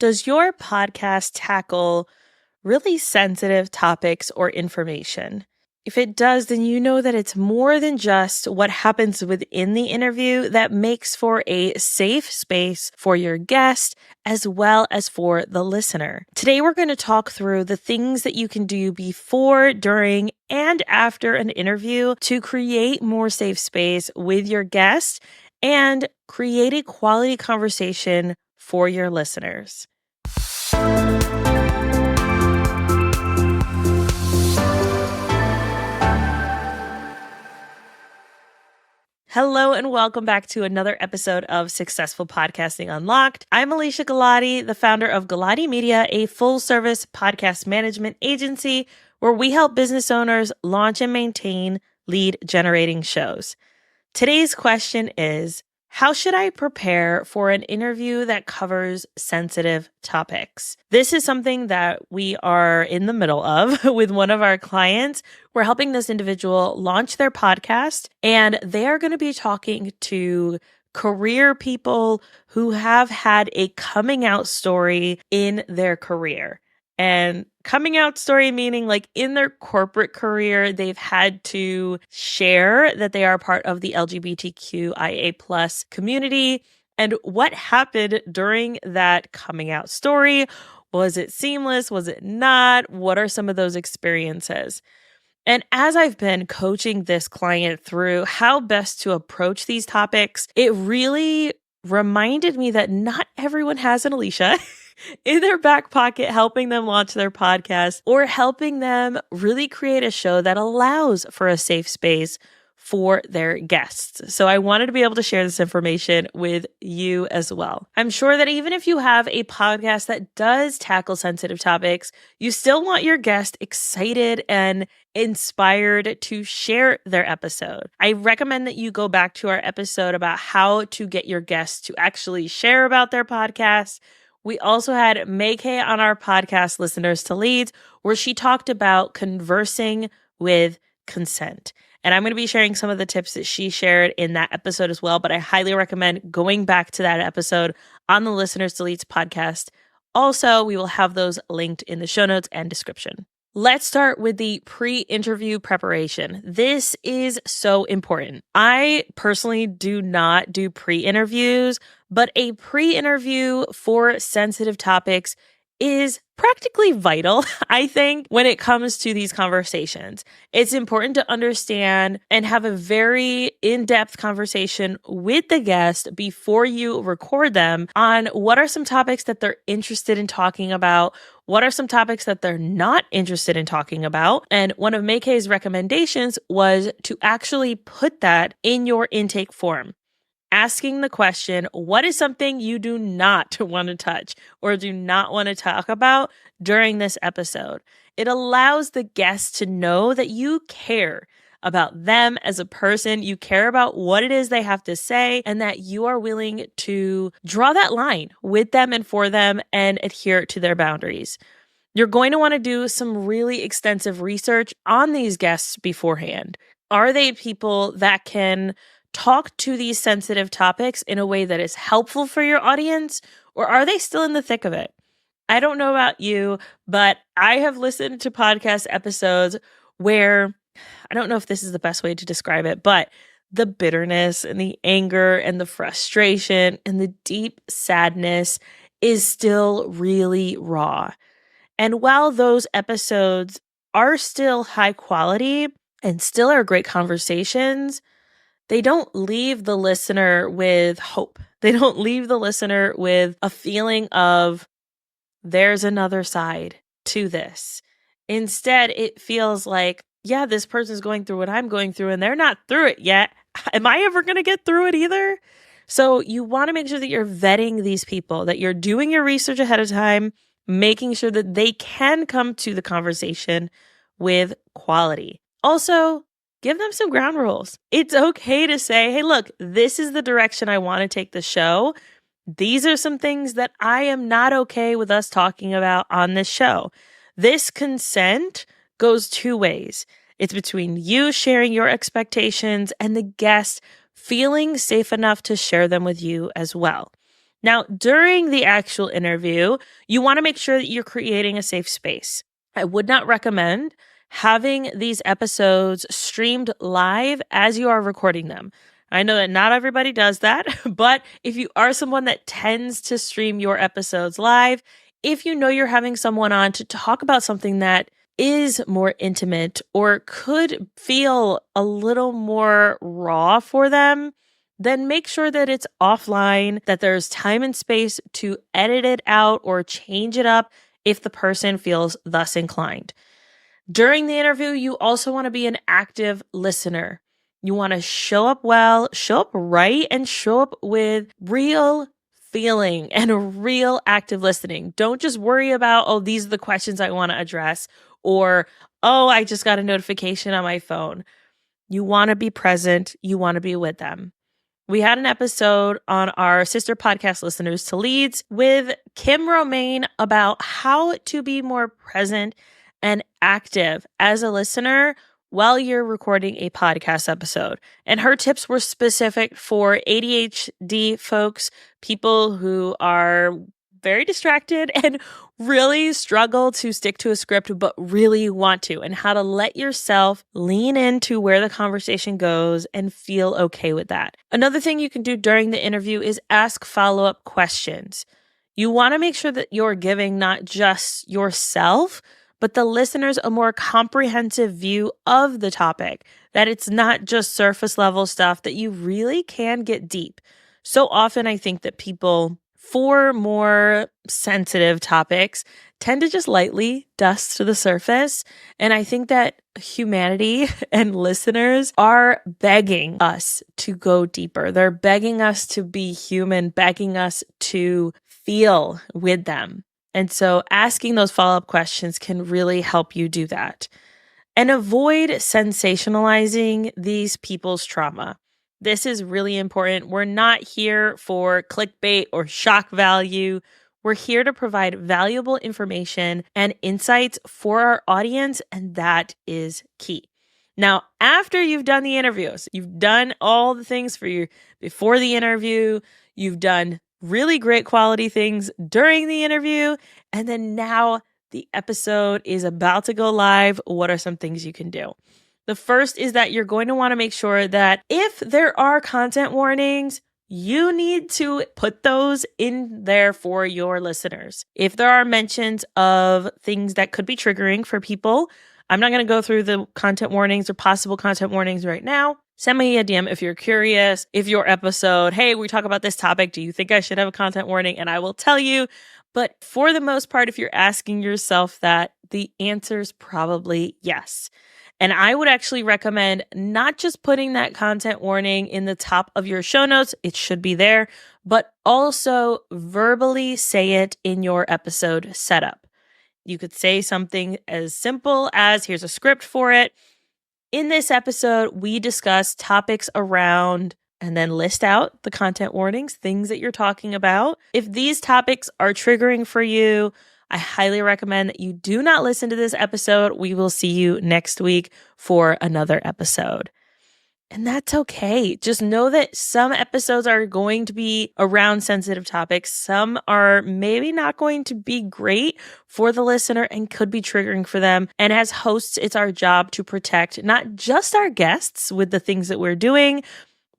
Does your podcast tackle really sensitive topics or information? If it does, then you know that it's more than just what happens within the interview that makes for a safe space for your guest as well as for the listener. Today, we're going to talk through the things that you can do before, during, and after an interview to create more safe space with your guest and create a quality conversation for your listeners. Hello and welcome back to another episode of Successful Podcasting Unlocked. I'm Alicia Galati, the founder of Galati Media, a full-service podcast management agency where we help business owners launch and maintain lead-generating shows. Today's question is, how should I prepare for an interview that covers sensitive topics? This is something that we are in the middle of with one of our clients. We're helping this individual launch their podcast, and they are going to be talking to career people who have had a coming out story in their career. And coming out story meaning like in their corporate career, they've had to share that they are part of the LGBTQIA plus community. And what happened during that coming out story? Was it seamless? Was it not? What are some of those experiences? And as I've been coaching this client through how best to approach these topics, it really reminded me that not everyone has an Alicia in their back pocket helping them launch their podcast or helping them really create a show that allows for a safe space for their guests. So I wanted to be able to share this information with you as well. I'm sure that even if you have a podcast that does tackle sensitive topics, you still want your guest excited and inspired to share their episode. I recommend that you go back to our episode about how to get your guests to actually share about their podcast. We also had May Kay on our podcast, Listeners to Leads, where she talked about conversing with consent. And I'm going to be sharing some of the tips that she shared in that episode as well, but I highly recommend going back to that episode on the Listeners to Leads podcast. Also, we will have those linked in the show notes and description. Let's start with the pre-interview preparation. This is so important. I personally do not do pre-interviews, but a pre-interview for sensitive topics is practically vital, I think, when it comes to these conversations. It's important to understand and have a very in-depth conversation with the guest before you record them on what are some topics that they're interested in talking about, what are some topics that they're not interested in talking about. And one of May Kay's recommendations was to actually put that in your intake form. Asking the question, what is something you do not want to touch or do not want to talk about during this episode? It allows the guest to know that you care about them as a person, you care about what it is they have to say, and that you are willing to draw that line with them and for them and adhere to their boundaries. You're going to want to do some really extensive research on these guests beforehand. Are they people that can talk to these sensitive topics in a way that is helpful for your audience, or are they still in the thick of it? I don't know about you, but I have listened to podcast episodes where, I don't know if this is the best way to describe it, but the bitterness and the anger and the frustration and the deep sadness is still really raw. And while those episodes are still high quality and still are great conversations, they don't leave the listener with hope. They don't leave the listener with a feeling of there's another side to this. Instead, it feels like, yeah, this person's going through what I'm going through and they're not through it yet. Am I ever going to get through it either? So you want to make sure that you're vetting these people, that you're doing your research ahead of time, making sure that they can come to the conversation with quality. Also, give them some ground rules. It's okay to say, hey, look, this is the direction I want to take the show. These are some things that I am not okay with us talking about on this show. This consent goes two ways. It's between you sharing your expectations and the guest feeling safe enough to share them with you as well. Now, during the actual interview, you want to make sure that you're creating a safe space. I would not recommend having these episodes streamed live as you are recording them. I know that not everybody does that, but if you are someone that tends to stream your episodes live, if you know you're having someone on to talk about something that is more intimate or could feel a little more raw for them, then make sure that it's offline, that there's time and space to edit it out or change it up if the person feels thus inclined. During the interview, you also want to be an active listener. You want to show up well, show up right, and show up with real feeling and a real active listening. Don't just worry about, oh, these are the questions I want to address, or, oh, I just got a notification on my phone. You want to be present. You want to be with them. We had an episode on our sister podcast Listeners to Leads with Kim Romaine about how to be more present and active as a listener while you're recording a podcast episode. And her tips were specific for ADHD folks, people who are very distracted and really struggle to stick to a script, but really want to, and how to let yourself lean into where the conversation goes and feel okay with that. Another thing you can do during the interview is ask follow-up questions. You want to make sure that you're giving not just yourself, but the listeners a more comprehensive view of the topic, that it's not just surface level stuff, that you really can get deep. So often I think that people, for more sensitive topics, tend to just lightly dust to the surface. And I think that humanity and listeners are begging us to go deeper. They're begging us to be human, begging us to feel with them. And so asking those follow-up questions can really help you do that. And avoid sensationalizing these people's trauma. This is really important. We're not here for clickbait or shock value. We're here to provide valuable information and insights for our audience, and that is key. Now, after you've done the interviews, you've done all the things for you before the interview, you've done really great quality things during the interview, and then now the episode is about to go live. What are some things you can do? The first is that you're going to want to make sure that if there are content warnings, you need to put those in there for your listeners. If there are mentions of things that could be triggering for people, I'm not going to go through the content warnings or possible content warnings right now. Send me a DM if you're curious. If your episode, hey, we talk about this topic, do you think I should have a content warning? And I will tell you. But for the most part, if you're asking yourself that, the answer is probably yes. And I would actually recommend not just putting that content warning in the top of your show notes, it should be there, but also verbally say it in your episode setup. You could say something as simple as, here's a script for it. In this episode, we discuss topics around, and then list out the content warnings, things that you're talking about. If these topics are triggering for you, I highly recommend that you do not listen to this episode. We will see you next week for another episode. And that's okay. Just know that some episodes are going to be around sensitive topics. Some are maybe not going to be great for the listener and could be triggering for them. And as hosts, it's our job to protect not just our guests with the things that we're doing,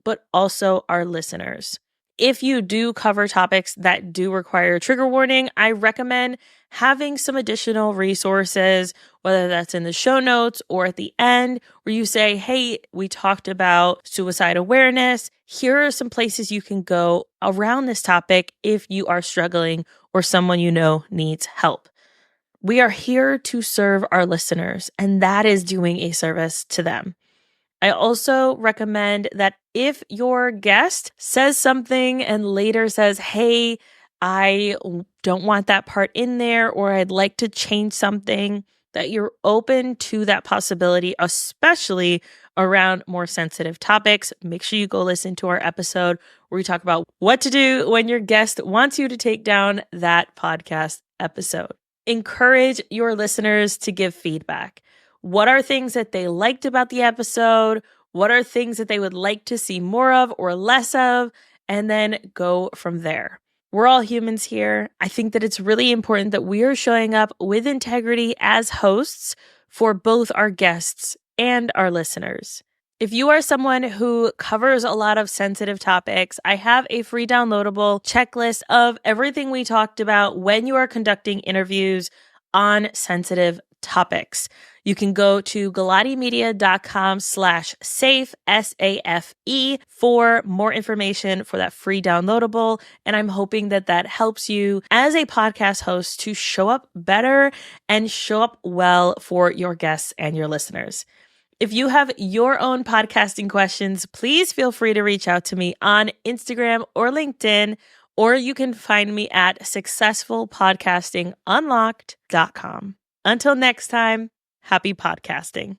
but also our listeners. If you do cover topics that do require a trigger warning, I recommend having some additional resources, whether that's in the show notes or at the end, where you say, hey, we talked about suicide awareness. Here are some places you can go around this topic if you are struggling or someone you know needs help. We are here to serve our listeners, and that is doing a service to them. I also recommend that if your guest says something and later says, hey, I don't want that part in there, or I'd like to change something, that you're open to that possibility, especially around more sensitive topics. Make sure you go listen to our episode where we talk about what to do when your guest wants you to take down that podcast episode. Encourage your listeners to give feedback. What are things that they liked about the episode? What are things that they would like to see more of or less of? And then go from there. We're all humans here. I think that it's really important that we are showing up with integrity as hosts for both our guests and our listeners. If you are someone who covers a lot of sensitive topics, I have a free downloadable checklist of everything we talked about when you are conducting interviews on sensitive topics. You can go to GhilattiMedia.com/safe, SAFE, for more information for that free downloadable. And I'm hoping that that helps you as a podcast host to show up better and show up well for your guests and your listeners. If you have your own podcasting questions, please feel free to reach out to me on Instagram or LinkedIn, or you can find me at successfulpodcastingunlocked.com. Until next time, happy podcasting.